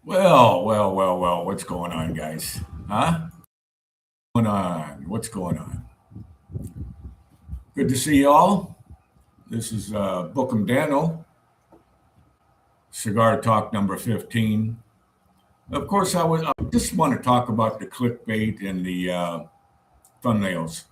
Well, what's going on, guys? Huh? What's going on? What's going on? Good to see y'all. This is Bookham Dano, Cigar Talk number 15. Of course, I just want to talk about the clickbait and the thumbnails.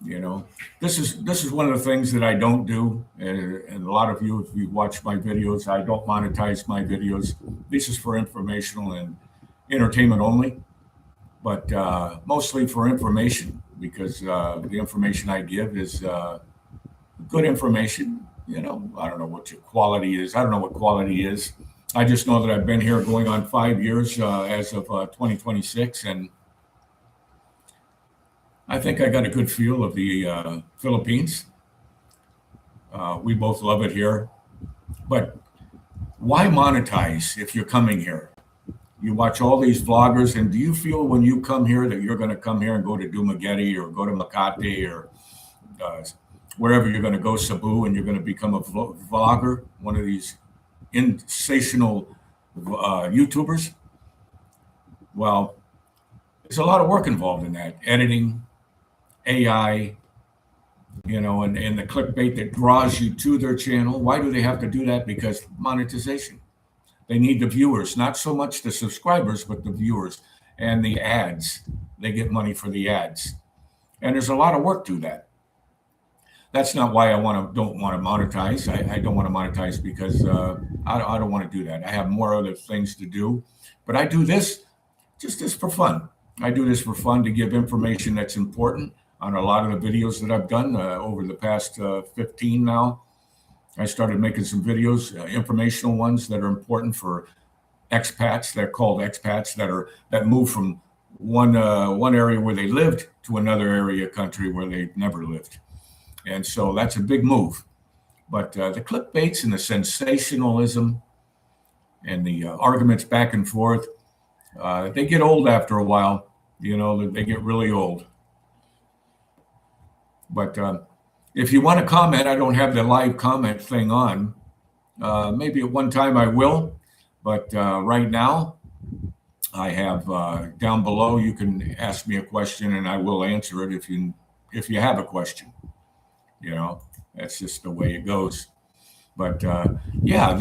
You know, this is one of the things that I don't do, and a lot of you, if you watch my videos, I don't monetize my videos. This is for informational and entertainment only, but mostly for information because the information I give is good information. I don't know what your quality is. I don't know what quality is. I just know that I've been here going on 5 years as of 2026, and I think I got a good feel of the Philippines. We both love it here, but why monetize if you're coming here? You watch all these vloggers, and do you feel when you come here that you're going to come here and go to Dumaguete or go to Makati or uh, wherever you're going to go, Cebu, and you're going to become a vlogger, one of these sensational YouTubers? Well, there's a lot of work involved in that editing, AI, and the clickbait that draws you to their channel. Why do they have to do that? Because monetization. They need the viewers, not so much the subscribers, but the viewers and the ads. They get money for the ads. And there's a lot of work to that. That's not why don't want to monetize. I don't want to monetize because I don't want to do that. I have more other things to do. But I do this just for fun. I do this for fun to give information that's important on a lot of the videos that I've done over the past 15 now. I started making some videos, informational ones that are important for expats. They're called expats that move from one area where they lived to another area country where they've never lived, and so that's a big move. But the clickbaits and the sensationalism and the arguments back and forth, they get old after a while. They get really old. But if you want to comment, I don't have the live comment thing on. Maybe at one time I will, but right now I have down below. You can ask me a question, and I will answer it if you have a question. That's just the way it goes. But yeah,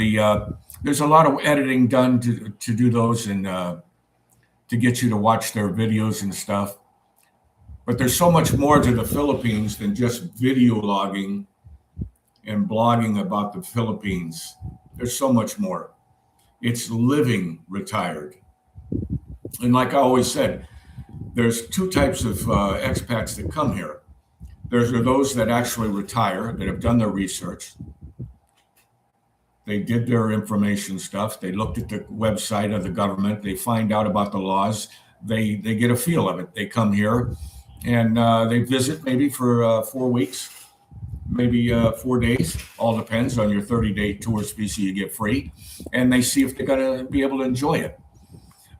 there's a lot of editing done to do those and to get you to watch their videos and stuff. But there's so much more to the Philippines than just video logging and blogging about the Philippines. There's so much more. It's living retired. And like I always said, there's two types of expats that come here. There's those that actually retire, that have done their research. They did their information stuff. They looked at the website of the government. They find out about the laws. They get a feel of it. They come here and they visit maybe for 4 weeks, maybe 4 days. All depends on your 30-day tourist visa you get free. And they see if they're going to be able to enjoy it.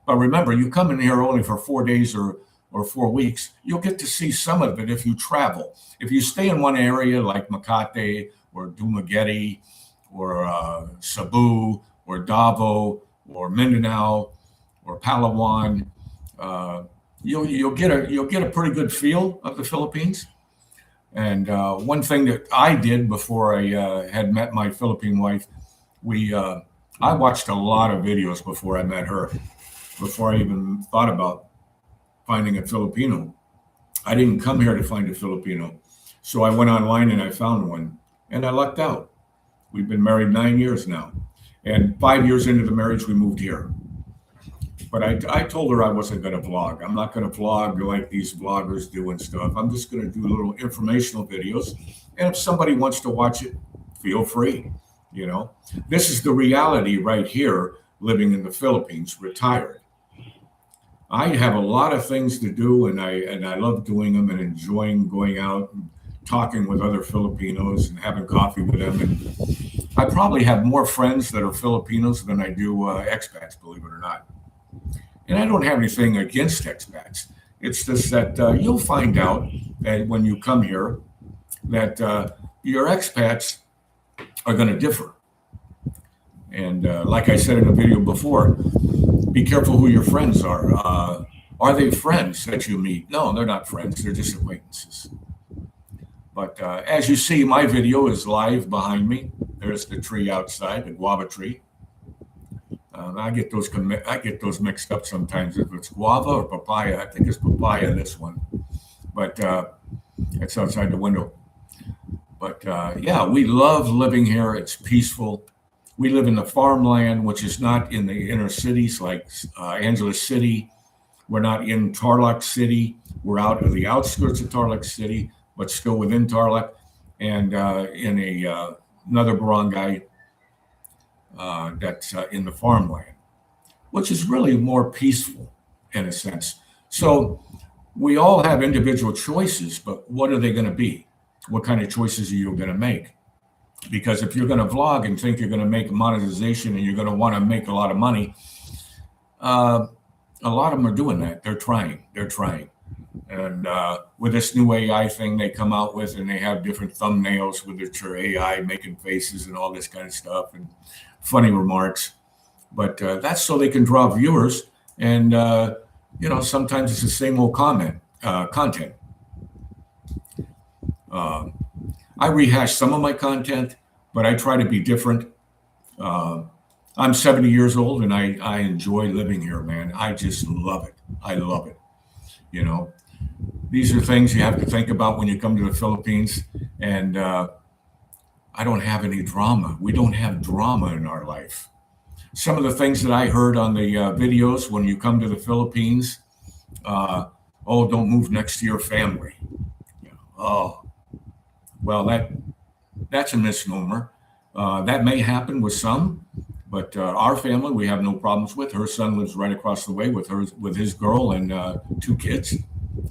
But remember, you come in here only for 4 days or 4 weeks. You'll get to see some of it if you travel. If you stay in one area like Makati or Dumaguete or Cebu or Davao or Mindanao or Palawan, you'll get a pretty good feel of the Philippines. And one thing that I did before I had met my Philippine wife, I watched a lot of videos before I met her, before I even thought about finding a Filipino. I didn't come here to find a Filipino, so I went online and I found one, and I lucked out. We've been married 9 years now, and 5 years into the marriage, we moved here. But I told her I wasn't going to vlog. I'm not going to vlog like these vloggers do and stuff. I'm just going to do little informational videos. And if somebody wants to watch it, feel free. This is the reality right here, living in the Philippines, retired. I have a lot of things to do, and I love doing them and enjoying going out and talking with other Filipinos and having coffee with them. And I probably have more friends that are Filipinos than I do expats, believe it or not. And I don't have anything against expats. It's just that you'll find out that when you come here that your expats are going to differ. And like I said in the video before, be careful who your friends are. Are they friends that you meet? No, they're not friends. They're just acquaintances. But as you see, my video is live behind me. There's the tree outside, the guava tree. I get those mixed up sometimes. If it's guava or papaya, I think it's papaya, this one. But it's outside the window. But yeah, we love living here. It's peaceful. We live in the farmland, which is not in the inner cities like Angeles City. We're not in Tarlac City. We're out of the outskirts of Tarlac City, but still within Tarlac, and in another barangay that's in the farmland, which is really more peaceful in a sense. So we all have individual choices, but what are they going to be? What kind of choices are you going to make? Because if you're going to vlog and think you're going to make monetization and you're going to want to make a lot of money, a lot of them are doing that. They're trying. And with this new AI thing they come out with, and they have different thumbnails with their AI making faces and all this kind of stuff and funny remarks. But that's so they can draw viewers. And, sometimes it's the same old content. I rehash some of my content, but I try to be different. I'm 70 years old and I enjoy living here, man. I just love it. I love it. These are things you have to think about when you come to the Philippines. And I don't have any drama. We don't have drama in our life. Some of the things that I heard on the videos when you come to the Philippines, don't move next to your family. Oh, well, that's a misnomer. That may happen with some, but our family, we have no problems with. Her son lives right across the way with his girl and 2 kids.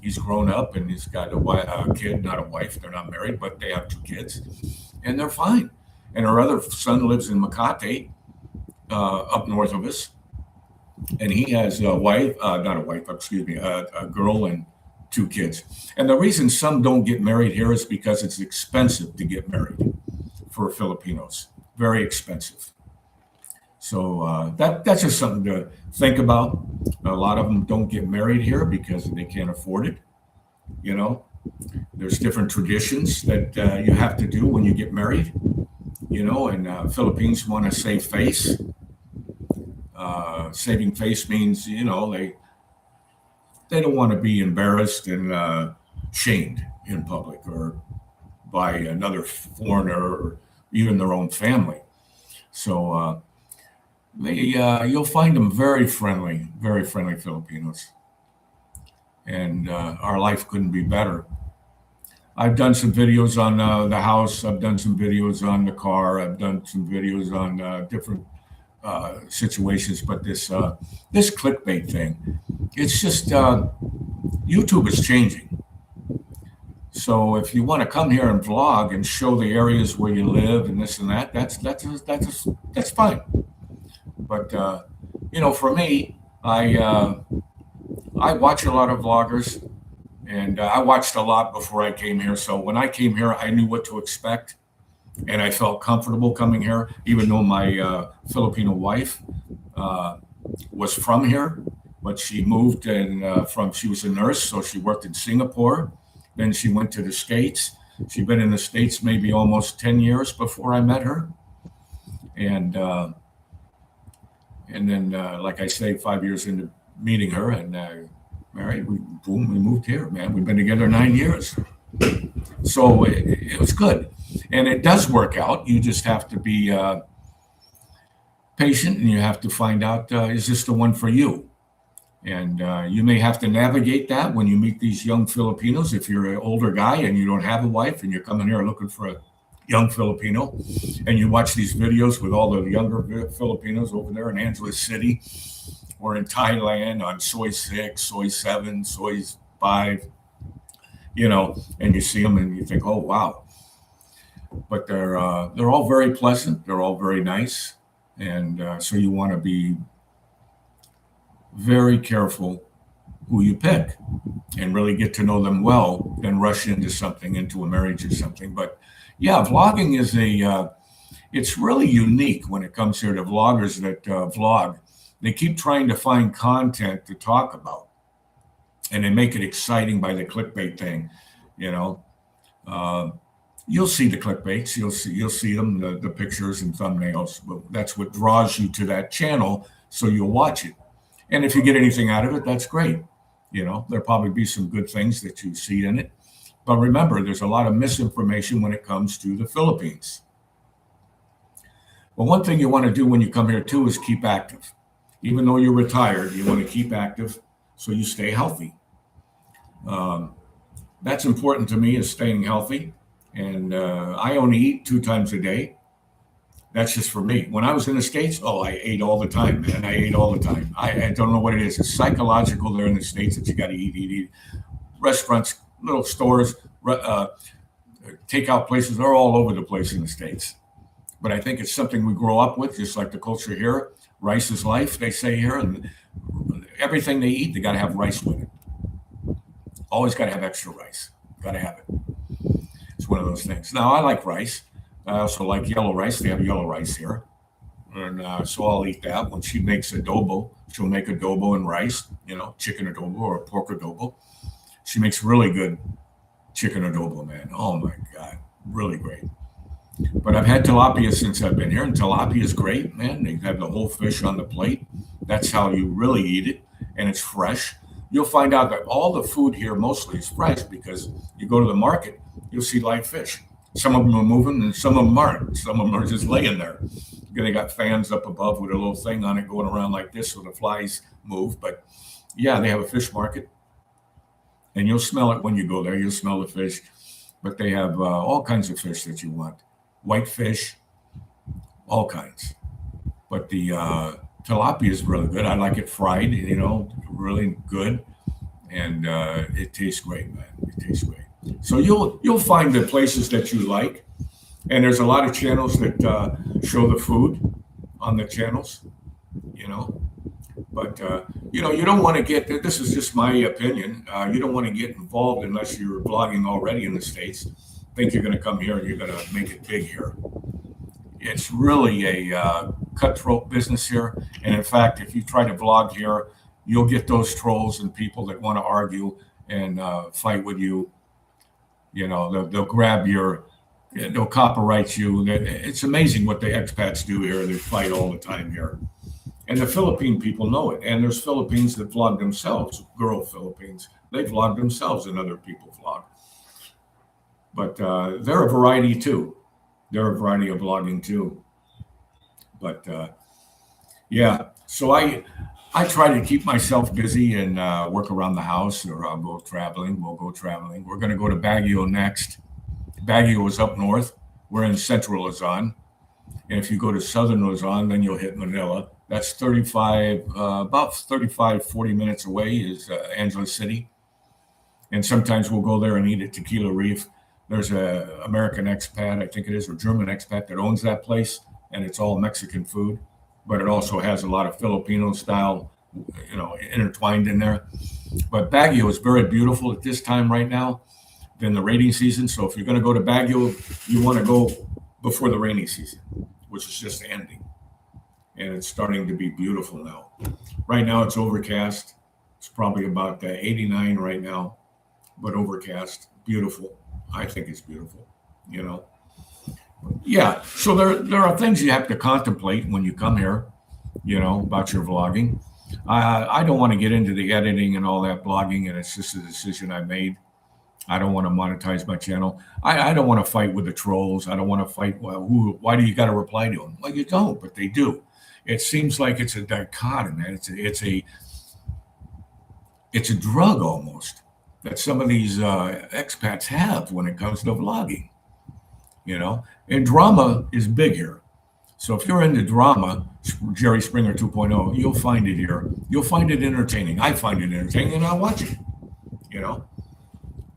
He's grown up and he's got a kid, not a wife. They're not married, but they have 2 kids, and they're fine. And her other son lives in Makati, up north of us, and he has a girl and 2 kids. And the reason some don't get married here is because it's expensive to get married for Filipinos. Very expensive. So that's just something to think about. A lot of them don't get married here because they can't afford it. There's different traditions that you have to do when you get married. And Philippines want to save face. Saving face means, they don't want to be embarrassed and shamed in public or by another foreigner or even their own family. So you'll find them very friendly Filipinos. And our life couldn't be better. I've done some videos on the house. I've done some videos on the car. I've done some videos on different situations. But this clickbait thing, it's just YouTube is changing. So if you want to come here and vlog and show the areas where you live and this and that, that's fine. But for me, I watch a lot of vloggers, and I watched a lot before I came here. So when I came here, I knew what to expect, and I felt comfortable coming here, even though my Filipino wife was from here, but she moved and she was a nurse, so she worked in Singapore. Then she went to the States. She'd been in the States maybe almost 10 years before I met her. And then, like I say, 5 years into meeting her and married, we moved here, man. We've been together 9 years. So it was good. And it does work out. You just have to be patient, and you have to find out, is this the one for you? And you may have to navigate that when you meet these young Filipinos. If you're an older guy and you don't have a wife and you're coming here looking for a young Filipino, and you watch these videos with all the younger Filipinos over there in Angeles City or in Thailand on Soy 6, Soy 7, Soy 5, and you see them and you think, oh, wow. But they're all very pleasant. They're all very nice. And so you want to be very careful who you pick and really get to know them well, then rush into a marriage or something. But yeah, vlogging It's really unique when it comes here to vloggers that vlog. They keep trying to find content to talk about, and they make it exciting by the clickbait thing, you know. Uh, you'll see the clickbaits, you'll see them, the pictures and thumbnails. But that's what draws you to that channel, so you'll watch it. And if you get anything out of it, that's great. There'll probably be some good things that you see in it. But remember, there's a lot of misinformation when it comes to the Philippines. Well, one thing you want to do when you come here too is keep active. Even though you're retired, you want to keep active so you stay healthy. That's important to me, is staying healthy. And I only eat 2 times a day. That's just for me. When I was in the States, I ate all the time, man. I ate all the time. I don't know what it is. It's psychological there in the States that you got to eat. Restaurants, little stores, takeout places, they're all over the place in the States. But I think it's something we grow up with, just like the culture here. Rice is life, they say here. And everything they eat, they got to have rice with it. Always got to have extra rice. Got to have it. It's one of those things. Now, I like rice. I also like yellow rice. They have yellow rice here. And so I'll eat that. When she makes adobo, she'll make adobo and rice, chicken adobo or pork adobo. She makes really good chicken adobo, man. Oh, my God. Really great. But I've had tilapia since I've been here, and tilapia is great, man. They have the whole fish on the plate. That's how you really eat it, and it's fresh. You'll find out that all the food here mostly is fresh, because you go to the market, you'll see live fish. Some of them are moving and some of them aren't. Some of them are just laying there. They got fans up above with a little thing on it going around like this so the flies move. But yeah, they have a fish market, and you'll smell it when you go there. You'll smell the fish. But they have all kinds of fish that you want. White fish, all kinds. But the tilapia is really good. I like it fried, really good. And it tastes great, man. It tastes great. So you'll find the places that you like. And there's a lot of channels that show the food on the channels, But, you don't want to get, this is just my opinion, you don't want to get involved unless you're blogging already in the States. Think you're going to come here and you're going to make it big here. It's really a cutthroat business here. And in fact, if you try to vlog here, you'll get those trolls and people that want to argue and fight with you. They'll grab they'll copyright you. It's amazing what the expats do here. They fight all the time here. And the Philippine people know it. And there's Philippines that vlog themselves, girl Philippines. They vlog themselves and other people vlog. But they're a variety too. They're a variety of vlogging too. But yeah, so I try to keep myself busy and work around the house, or I'll go traveling. We'll go traveling. We're going to go to Baguio next. Baguio is up north. We're in central Luzon. And if you go to southern Luzon, then you'll hit Manila. That's 40 minutes away is Angeles City. And sometimes we'll go there and eat at Tequila Reef. There's an American expat, I think it is, or German expat that owns that place, and it's all Mexican food, but it also has a lot of Filipino style, intertwined in there. But Baguio is very beautiful at this time right now than the rainy season. So if you're going to go to Baguio, you want to go before the rainy season, which is just ending. And it's starting to be beautiful now. Right now it's overcast. It's probably about 89 right now, but overcast, beautiful. I think it's beautiful, Yeah, so there are things you have to contemplate when you come here, about your vlogging. I don't want to get into the editing and all that blogging, and it's just a decision I made. I don't want to monetize my channel. I don't want to fight with the trolls. I don't want to fight. Why do you got to reply to them? Well, you don't, but they do. It seems like it's a dichotomy. It's a drug almost that some of these expats have when it comes to vlogging, and drama is big here. So if you're into drama, Jerry Springer 2.0, you'll find it here. You'll find it entertaining. I find it entertaining, and I watch it,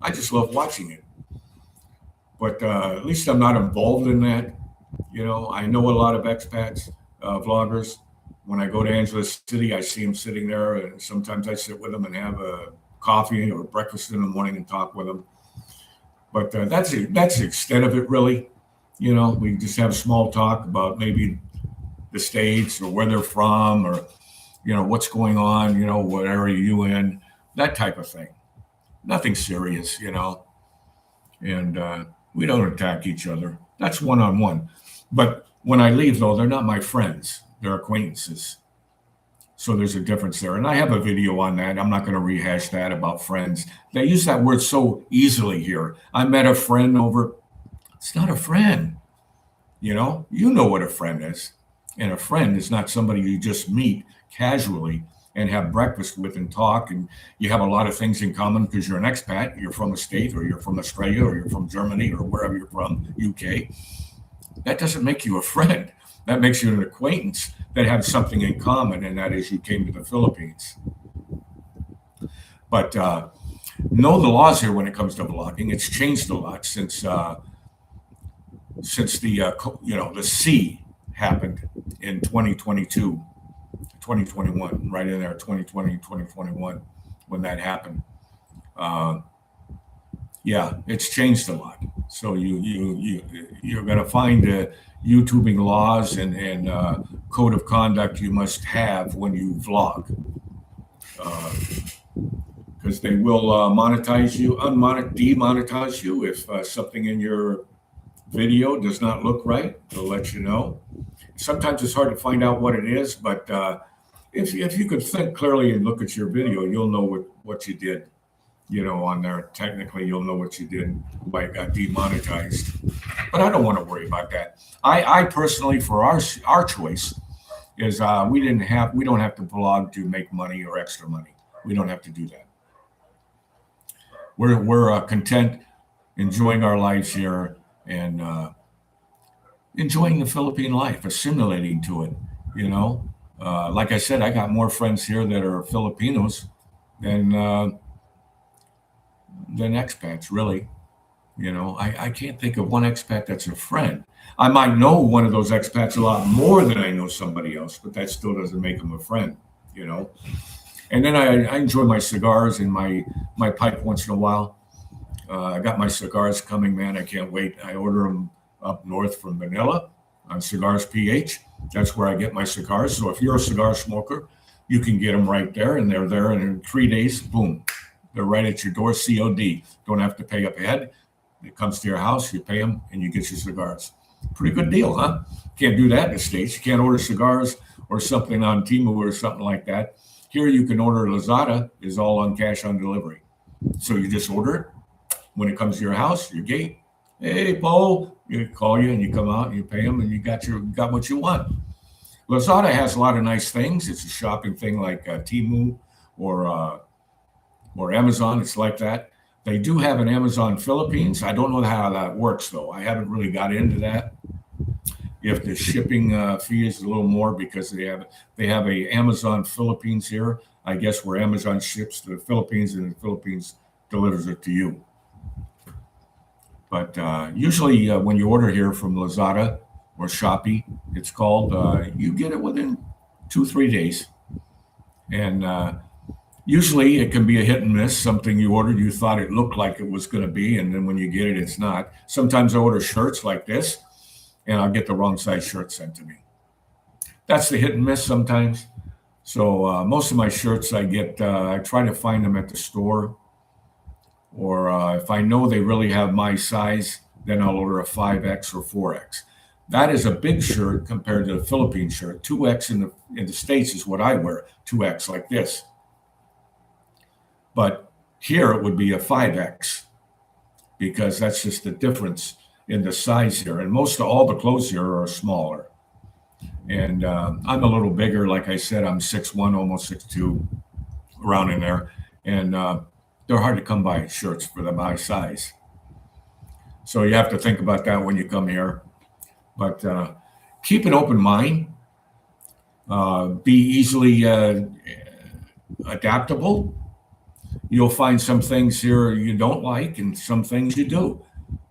I just love watching it. But at least I'm not involved in that. I know a lot of expats, vloggers. When I go to Angeles City, I see them sitting there, and sometimes I sit with them and have a coffee or breakfast in the morning and talk with them. But that's the extent of it, really. We just have small talk about maybe the states or where they're from or, what's going on, what area you in, that type of thing. Nothing serious, and we don't attack each other. That's one-on-one. But when I leave, though, they're not my friends. They're acquaintances. So there's a difference there. And I have a video on that. I'm not going to rehash that about friends. They use that word so easily here. I met a friend over. It's not a friend. You know what a friend is. And a friend is not somebody you just meet casually and have breakfast with and talk. And you have a lot of things in common because you're an expat. You're from a state, or you're from Australia, or you're from Germany, or wherever you're from, UK. That doesn't make you a friend. That makes you an acquaintance that have something in common, and that is you came to the Philippines. But know the laws here when it comes to vlogging. It's changed a lot since the the C happened in 2022, 2021, right in there, 2020, 2021, when that happened. Yeah, it's changed a lot. So you're going to find YouTubing laws and code of conduct you must have when you vlog, because they will monetize you, demonetize you if something in your video does not look right. They'll let you know. Sometimes it's hard to find out what it is, but if you could think clearly and look at your video, you'll know what you did. On there, technically, you'll know what you did, why it got demonetized. But I don't want to worry about that. I personally, for our choice, is we don't have to vlog to make money or extra money. We don't have to do that. We're content, enjoying our lives here and enjoying the Philippine life, assimilating to it. Like I said, I got more friends here that are Filipinos than expats, really. I can't think of one expat that's a friend. I might know one of those expats a lot more than I know somebody else, but that still doesn't make them a friend, And then I enjoy my cigars and my pipe once in a while. I got my cigars coming, man. I can't wait. I order them up north from Manila on Cigars PH. That's where I get my cigars. So if you're a cigar smoker, you can get them right there, and they're there, and in 3 days, boom, they're right at your door, COD. Don't have to pay up ahead. It comes to your house, you pay them, and you get your cigars. Pretty good deal, huh? Can't do that in the States. You can't order cigars or something on Temu or something like that. Here you can order. Lazada is all on cash on delivery. So you just order it. When it comes to your house, your gate, hey, Paul, you call you and you come out and you pay them and you got what you want. Lazada has a lot of nice things. It's a shopping thing like Temu or Amazon. It's like that. They do have an Amazon Philippines. I don't know how that works, though. I haven't really got into that. If the shipping fee is a little more because they have a Amazon Philippines here, I guess, where Amazon ships to the Philippines and the Philippines delivers it to you. But usually when you order here from Lazada or Shopee, it's called, you get it within 2-3 days. And usually it can be a hit and miss. Something you ordered, you thought it looked like it was going to be, and then when you get it, it's not. Sometimes I order shirts like this, and I'll get the wrong size shirt sent to me. That's the hit and miss sometimes. So most of my shirts I get, I try to find them at the store. Or if I know they really have my size, then I'll order a 5X or 4X. That is a big shirt compared to the Philippine shirt. 2X in the States is what I wear, 2X like this. But here it would be a 5X because that's just the difference in the size here. And most of all the clothes here are smaller. And I'm a little bigger. Like I said, I'm 6'1", almost 6'2", around in there. And they're hard to come by shirts for my size. So you have to think about that when you come here. But keep an open mind. Be easily adaptable. You'll find some things here you don't like and some things you do.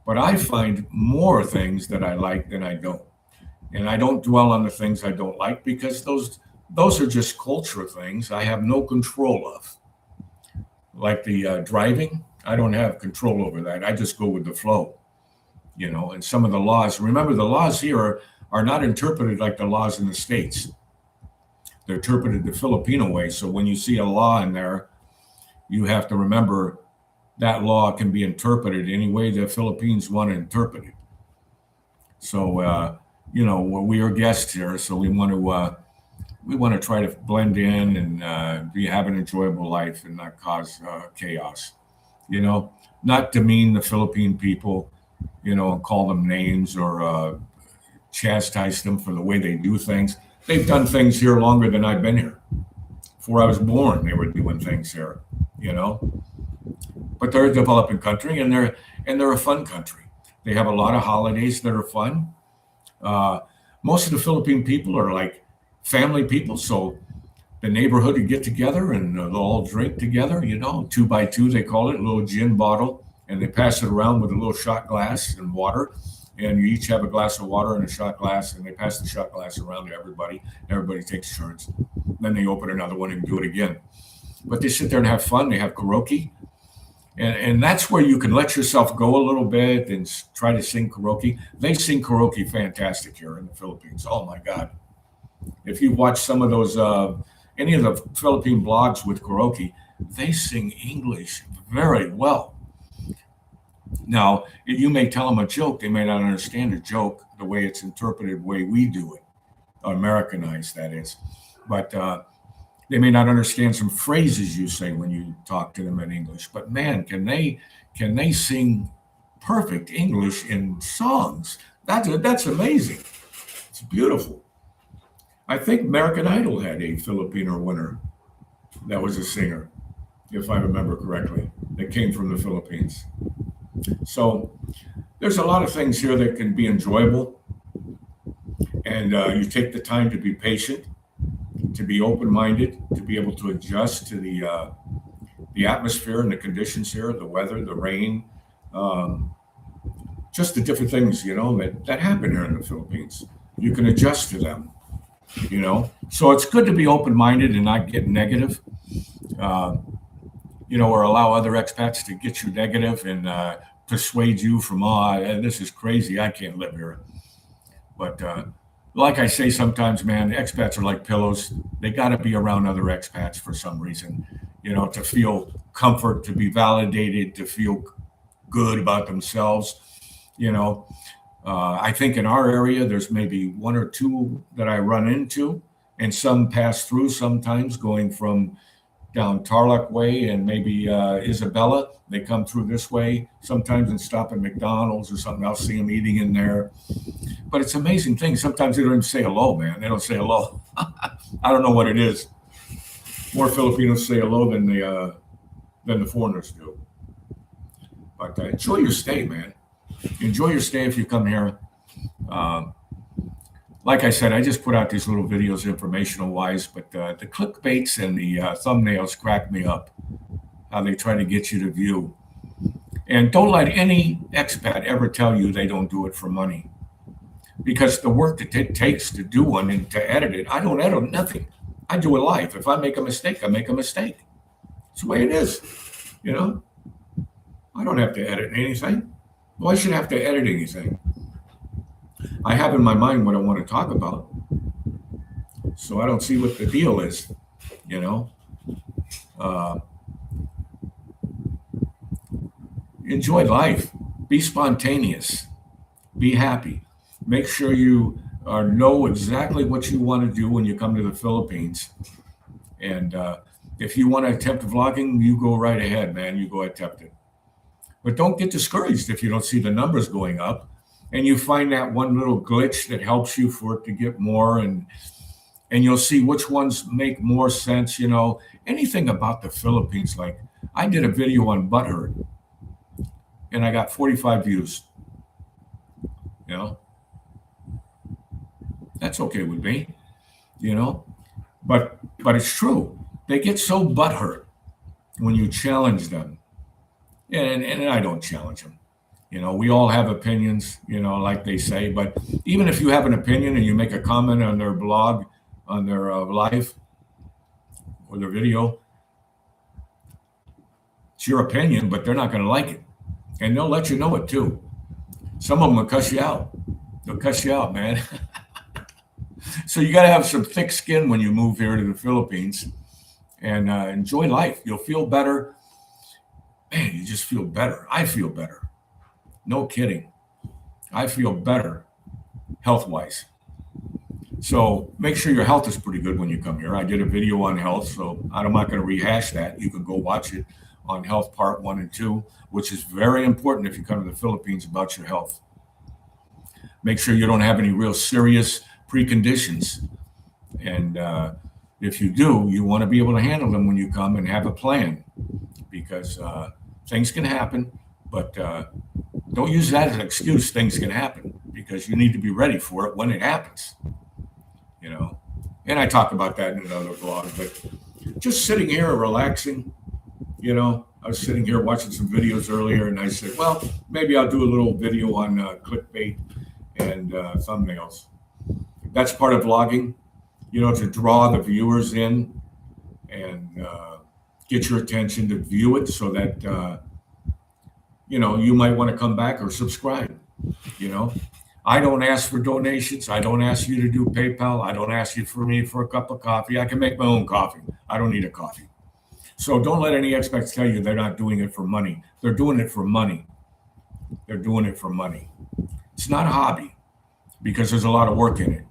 But I find more things that I like than I don't. And I don't dwell on the things I don't like because those are just culture things I have no control of. Like the driving, I don't have control over that. I just go with the flow. and some of the laws. Remember, the laws here are not interpreted like the laws in the States. They're interpreted the Filipino way. So when you see a law in there, you have to remember that law can be interpreted any way the Philippines want to interpret it. So, we are guests here, so we want to try to blend in and have an enjoyable life and not cause chaos. Not demean the Philippine people, and call them names or chastise them for the way they do things. They've done things here longer than I've been here. Before I was born, they were doing things here, But they're a developing country, and they're a fun country. They have a lot of holidays that are fun. Most of the Philippine people are like family people, so the neighborhood would get together and they'll all drink together, 2x2, they call it, a little gin bottle, and they pass it around with a little shot glass and water. And you each have a glass of water and a shot glass, and they pass the shot glass around to everybody. Everybody takes turns. Then they open another one and do it again. But they sit there and have fun. They have karaoke. And that's where you can let yourself go a little bit and try to sing karaoke. They sing karaoke fantastic here in the Philippines. Oh, my God. If you watch some of those, any of the Philippine blogs with karaoke, they sing English very well. Now, you may tell them a joke. They may not understand a joke the way it's interpreted, the way we do it, Americanized, that is. But they may not understand some phrases you say when you talk to them in English. But man, can they sing perfect English in songs? That's amazing. It's beautiful. I think American Idol had a Filipino winner that was a singer, if I remember correctly, that came from the Philippines. So there's a lot of things here that can be enjoyable, and you take the time to be patient, to be open-minded, to be able to adjust to the atmosphere and the conditions here, the weather, the rain, just the different things, that happen here in the Philippines. You can adjust to them, So it's good to be open-minded and not get negative, or allow other expats to get you negative and persuade you from, this is crazy, I can't live here. But like I say sometimes, man, expats are like pillows. They got to be around other expats for some reason, to feel comfort, to be validated, to feel good about themselves. I think in our area, there's maybe one or two that I run into, and some pass through sometimes going from down Tarlac Way and maybe Isabella. They come through this way sometimes and stop at McDonald's or something. I'll see them eating in there. But it's an amazing thing. Sometimes they don't even say hello, man. They don't say hello. I don't know what it is. More Filipinos say hello than the foreigners do. But enjoy your stay, man. Enjoy your stay if you come here. Like I said, I just put out these little videos informational wise, but the clickbaits and the thumbnails crack me up, how they try to get you to view. And don't let any expat ever tell you they don't do it for money, because the work that it takes to do one and to edit it, I don't edit nothing. I do it live. If I make a mistake, I make a mistake. It's the way it is, I don't have to edit anything. Why should I have to edit anything? I have in my mind what I want to talk about, so I don't see what the deal is, Enjoy life. Be spontaneous. Be happy. Make sure you know exactly what you want to do when you come to the Philippines. And if you want to attempt vlogging, you go right ahead, man. You go attempt it. But don't get discouraged if you don't see the numbers going up and you find that one little glitch that helps you for it to get more, and you'll see which ones make more sense. Anything about the Philippines. Like, I did a video on butthurt and I got 45 views. That's okay with me, but it's true. They get so butthurt when you challenge them. And I don't challenge them. We all have opinions, like they say. But even if you have an opinion and you make a comment on their blog, on their live or their video, it's your opinion, but they're not going to like it. And they'll let you know it too. Some of them will cuss you out. They'll cuss you out, man. So you got to have some thick skin when you move here to the Philippines and enjoy life. You'll feel better. Man, you just feel better. I feel better. No kidding. I feel better health-wise. So make sure your health is pretty good when you come here. I did a video on health, so I'm not going to rehash that. You can go watch it on Health Part 1 and 2, which is very important if you come to the Philippines about your health. Make sure you don't have any real serious preconditions. And if you do, you want to be able to handle them when you come and have a plan, because things can happen, but don't use that as an excuse. Things can happen because you need to be ready for it when it happens. You know, and I talk about that in another vlog, but just sitting here relaxing, you know, I was sitting here watching some videos earlier and I said, well, maybe I'll do a little video on clickbait and thumbnails. That's part of vlogging, you know, to draw the viewers in and get your attention to view it so that, you know, you might want to come back or subscribe, you know. I don't ask for donations. I don't ask you to do PayPal. I don't ask you for me for a cup of coffee. I can make my own coffee. I don't need a coffee. So don't let any experts tell you they're not doing it for money. They're doing it for money. They're doing it for money. It's not a hobby because there's a lot of work in it.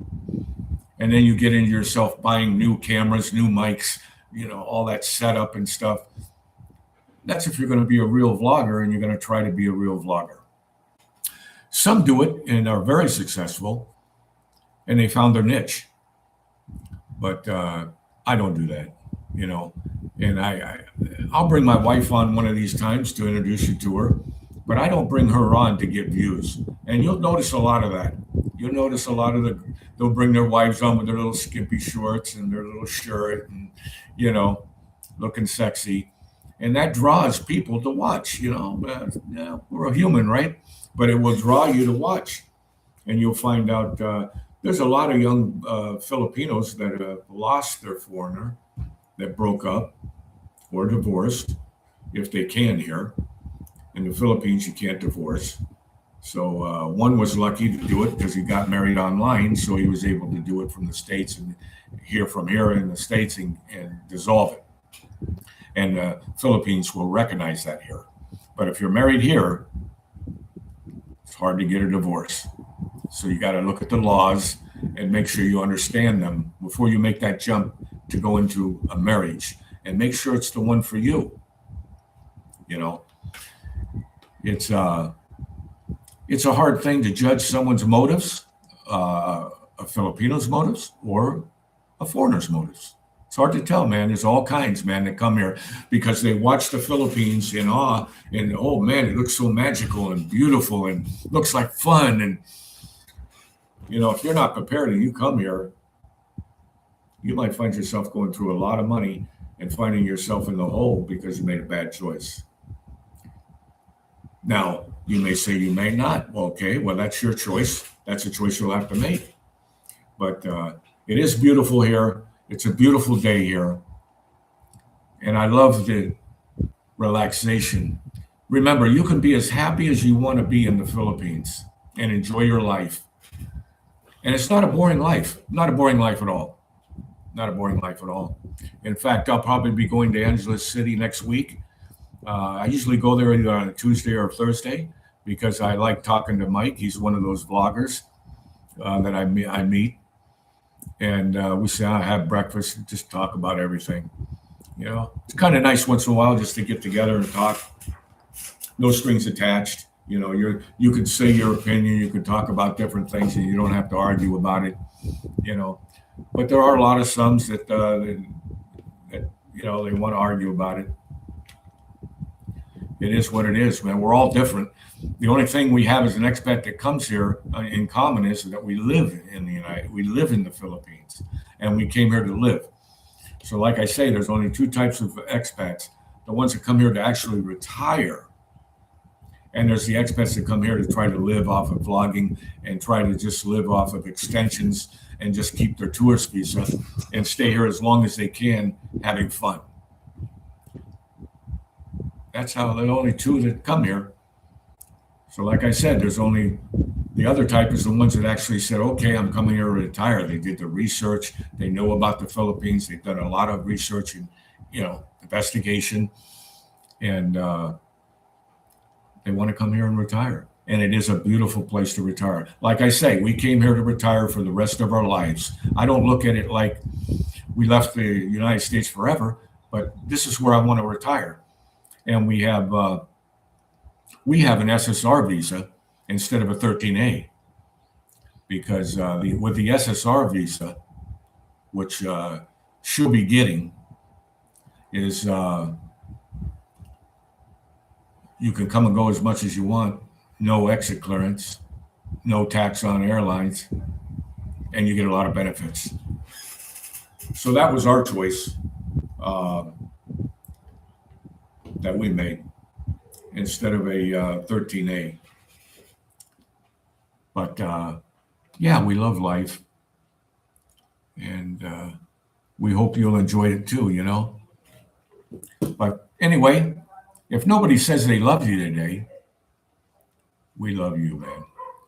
And then you get into yourself buying new cameras, new mics, you know, all that setup and stuff. That's if you're going to be a real vlogger and you're going to try to be a real vlogger. Some do it and are very successful, and they found their niche. But I don't do that, you know. And I'll bring my wife on one of these times to introduce you to her, but I don't bring her on to get views. And you'll notice a lot of that. You'll notice a lot of they'll bring their wives on with their little skimpy shorts and their little shirt and, you know, looking sexy. And that draws people to watch, you know. Yeah, we're a human, right? But it will draw you to watch. And you'll find out there's a lot of young Filipinos that have lost their foreigner, that broke up or divorced, if they can here. In the Philippines, you can't divorce. So one was lucky to do it because he got married online, so he was able to do it from the States and from here in the States and dissolve it. And the Philippines will recognize that here. But if you're married here, it's hard to get a divorce. So you got to look at the laws and make sure you understand them before you make that jump to go into a marriage, and make sure it's the one for you. You know, it's a hard thing to judge someone's motives, a Filipino's motives or a foreigner's motives. It's hard to tell, man. There's all kinds, man, that come here because they watch the Philippines in awe and, oh, man, it looks so magical and beautiful and looks like fun. And, you know, if you're not prepared and you come here, you might find yourself going through a lot of money and finding yourself in the hole because you made a bad choice. Now, you may say you may not. Well, okay, well, that's your choice. That's a choice you'll have to make. But it is beautiful here. It's a beautiful day here. And I love the relaxation. Remember, you can be as happy as you want to be in the Philippines and enjoy your life. And it's not a boring life. Not a boring life at all. Not a boring life at all. In fact, I'll probably be going to Angeles City next week. I usually go there either on a Tuesday or Thursday because I like talking to Mike. He's one of those vloggers that I meet. And we sit down, have breakfast, and just talk about everything. You know, it's kind of nice once in a while just to get together and talk. No strings attached. You know, you can say your opinion. You can talk about different things, and you don't have to argue about it. You know, but there are a lot of sums that you know, they want to argue about it. It is what it is, man. We're all different. The only thing we have as an expat that comes here in common is that we live in the Philippines, and we came here to live. So like I say, there's only two types of expats: the ones that come here to actually retire, and there's the expats that come here to try to live off of vlogging and try to just live off of extensions and just keep their tourist visa and stay here as long as they can, having fun. That's how the only two that come here. So like I said, there's only the other type is the ones that actually said, okay, I'm coming here to retire. They did the research. They know about the Philippines. They've done a lot of research and, investigation. And they want to come here and retire. And it is a beautiful place to retire. Like I say, we came here to retire for the rest of our lives. I don't look at it like we left the United States forever, but this is where I want to retire. And we have an SSR visa instead of a 13A, because with the SSR visa, which she'll be getting, is you can come and go as much as you want, no exit clearance, no tax on airlines, and you get a lot of benefits. So that was our choice that we made instead of a 13A. But yeah, we love life, and we hope you'll enjoy it too, But anyway, if nobody says they love you today, we love you, man.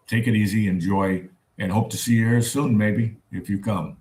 Take it easy, enjoy, and hope to see you here soon, maybe, if you come.